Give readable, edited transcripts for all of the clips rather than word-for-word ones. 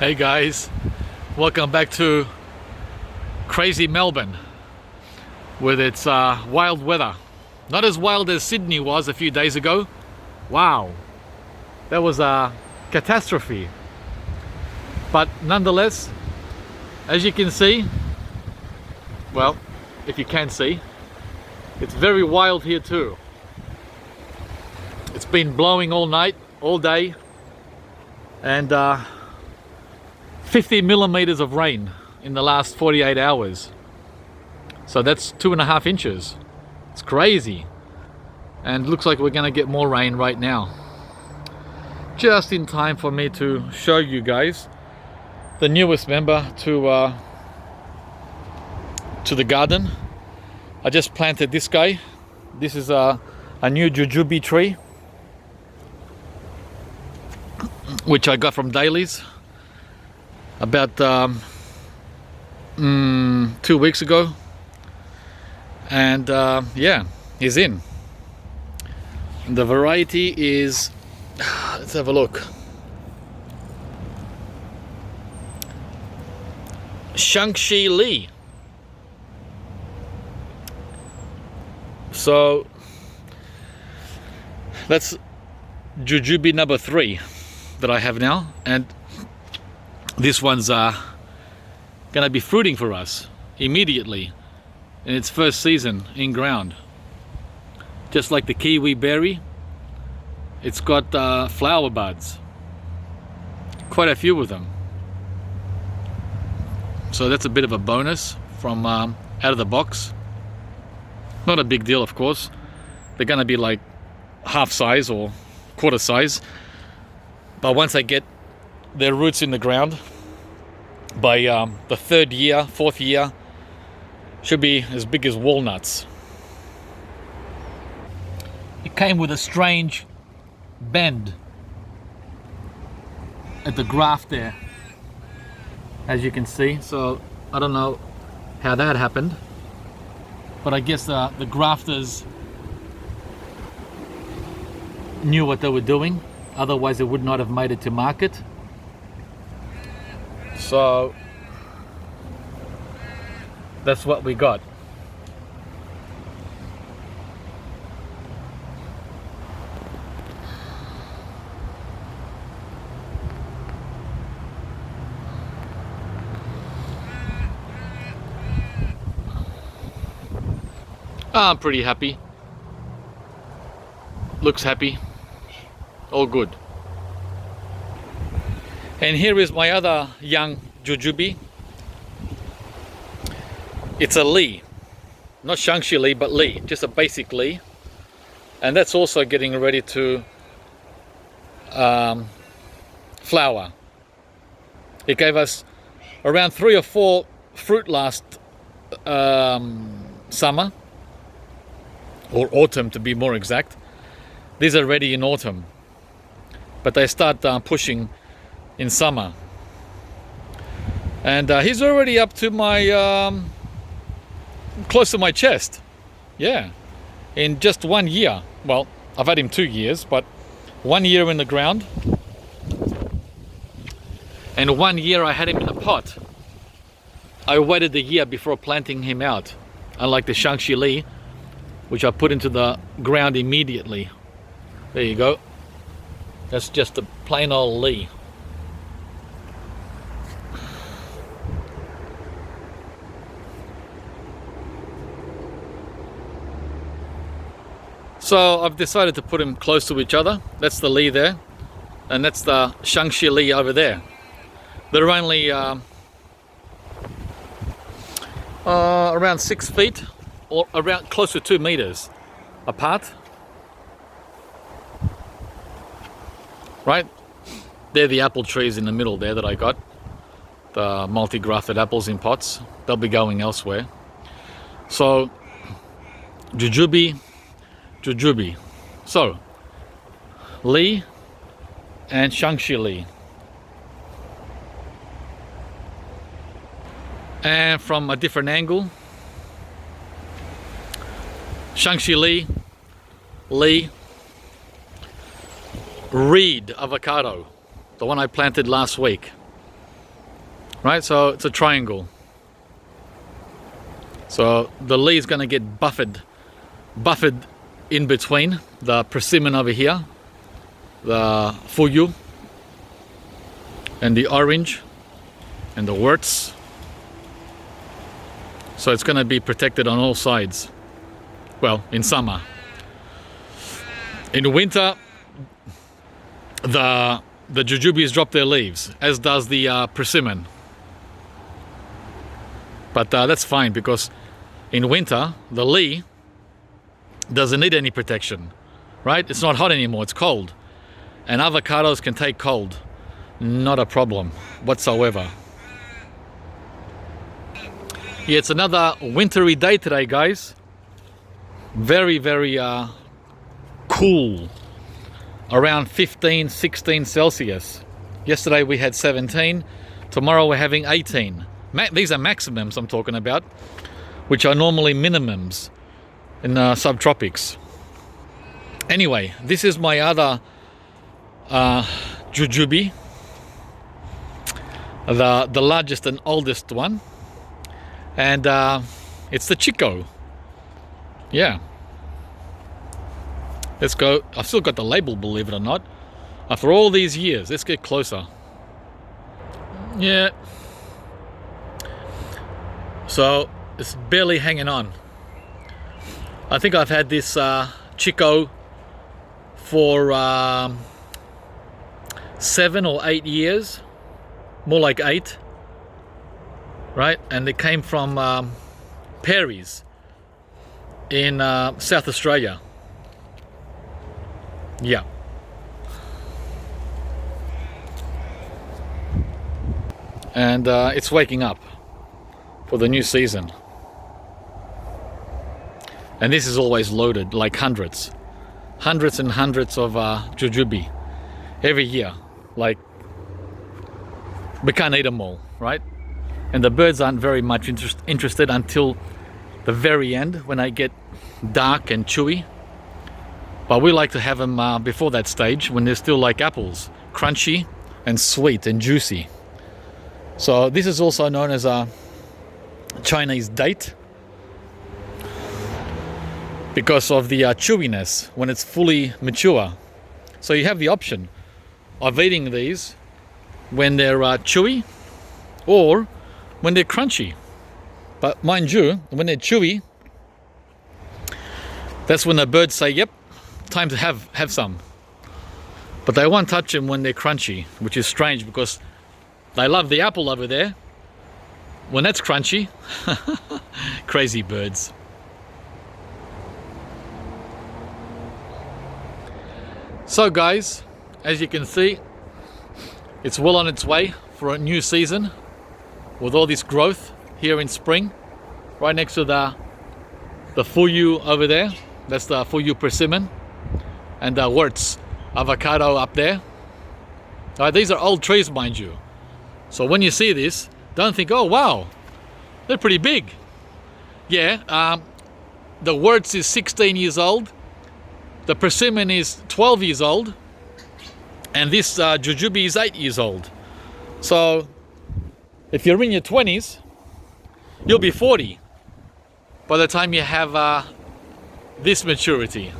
Hey guys, welcome back to crazy Melbourne with its wild weather. Not as wild as Sydney was a few days ago. Wow, that was a catastrophe. But nonetheless, as you can see, well, if you can see, it's very wild here too. It's been blowing all night, all day, and 50 millimeters of rain in the last 48 hours. So that's 2.5 inches. It's crazy. And looks like we're gonna get more rain right now. Just in time for me to show you guys the newest member to the garden. I just planted this guy. This is a new Jujube tree, which I got from Dailies about 2 weeks ago, and yeah, he's in. And the variety is, let's have a look, Shang-Chi Li. So that's Jujube number 3 that I have now, and this one's gonna be fruiting for us immediately in its first season in ground. Just like the kiwi berry, it's got flower buds, quite a few of them. So that's a bit of a bonus from out of the box. Not a big deal, of course. They're gonna be like half size or quarter size, but once I get their roots in the ground, by the 3rd year, 4th year, should be as big as walnuts. It came with a strange bend at the graft there, as you can see. So I don't know how that happened, but I guess the grafters knew what they were doing, otherwise it would not have made it to market. So that's what we got. I'm pretty happy. Looks happy. All good. And here is my other young Jujube. It's a Li, not Shang-Chi Li, but Li, just a basic Li. And that's also getting ready to flower. It gave us around 3 or 4 fruit last summer, or autumn to be more exact. These are ready in autumn, but they start pushing in summer. And he's already up to my close to my chest. Yeah, in just 1 year. Well, I've had him 2 years, but 1 year in the ground, and 1 year I had him in a pot. I waited a year before planting him out, unlike the Shang-Chi Li, which I put into the ground immediately. There you go. That's just a plain old Li. So I've decided to put them close to each other. That's the Li there, and that's the Shang-Chi Li over there. They're only around 6 feet, or around close to 2 meters apart. Right? They're the apple trees in the middle there that I got. The multi-grafted apples in pots. They'll be going elsewhere. So, Jujube. So, Li and Shang-Chi Li. And from a different angle, Shang-Chi Li, Reed avocado, the one I planted last week. right? So it's a triangle. So the leaf is going to get buffered in between the persimmon over here, the fuyu, and the orange, and the worts. So it's going to be protected on all sides. Well, in summer. In winter, the jujubes drop their leaves, as does the persimmon. But that's fine, because in winter, the leaf doesn't need any protection, right? It's not hot anymore, it's cold. And avocados can take cold. Not a problem whatsoever. Yeah, it's another wintry day today, guys. Very, very cool. Around 15, 16 Celsius. Yesterday we had 17. Tomorrow we're having 18. These are maximums I'm talking about, which are normally minimums in subtropics. Anyway, this is my other jujube, the largest and oldest one, and it's the Chico. Yeah, let's go. I've still got the label, believe it or not, after all these years. Let's get closer. Yeah, so it's barely hanging on. I think I've had this Chico for 7 or 8 years, more like 8, right? And it came from Perry's in South Australia. Yeah. And it's waking up for the new season. And this is always loaded, like hundreds and hundreds of jujube every year. Like, we can't eat them all, right? And the birds aren't very much interested until the very end, when they get dark and chewy. But we like to have them before that stage, when they're still like apples, crunchy and sweet and juicy. So this is also known as a Chinese date, because of the chewiness when it's fully mature. So you have the option of eating these when they're chewy or when they're crunchy. But mind you, when they're chewy, that's when the birds say, yep, time to have some. But they won't touch them when they're crunchy, which is strange, because they love the apple over there when that's crunchy. Crazy birds. So guys, as you can see, it's well on its way for a new season with all this growth here in spring, right next to the fuyu over there. That's the fuyu persimmon, and the worts avocado up there. These are old trees, mind you. So when you see this, don't think, oh wow, they're pretty big. Yeah, the worts is 16 years old. The persimmon is 12 years old, and this jujube is 8 years old. So if you're in your 20s, you'll be 40 by the time you have this maturity.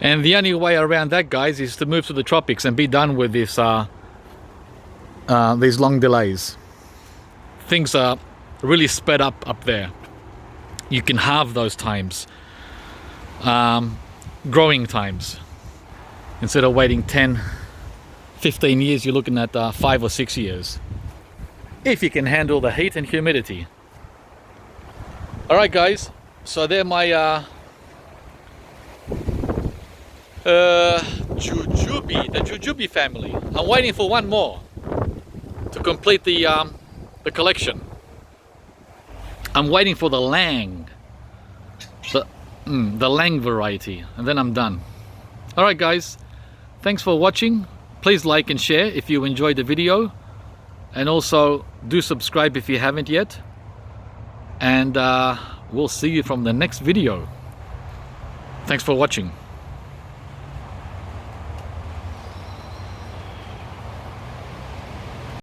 And the only way around that, guys, is to move to the tropics and be done with this these long delays. Things are really sped up there. You can halve those times, growing times. Instead of waiting 10, 15 years, you're looking at 5 or 6 years, if you can handle the heat and humidity. All right, guys, so they're my jujube, the jujube family. I'm waiting for one more to complete the collection. I'm waiting for the Lang, the Lang variety, and then I'm done. All right, guys, thanks for watching. Please like and share if you enjoyed the video, and also do subscribe if you haven't yet. And we'll see you from the next video. Thanks for watching.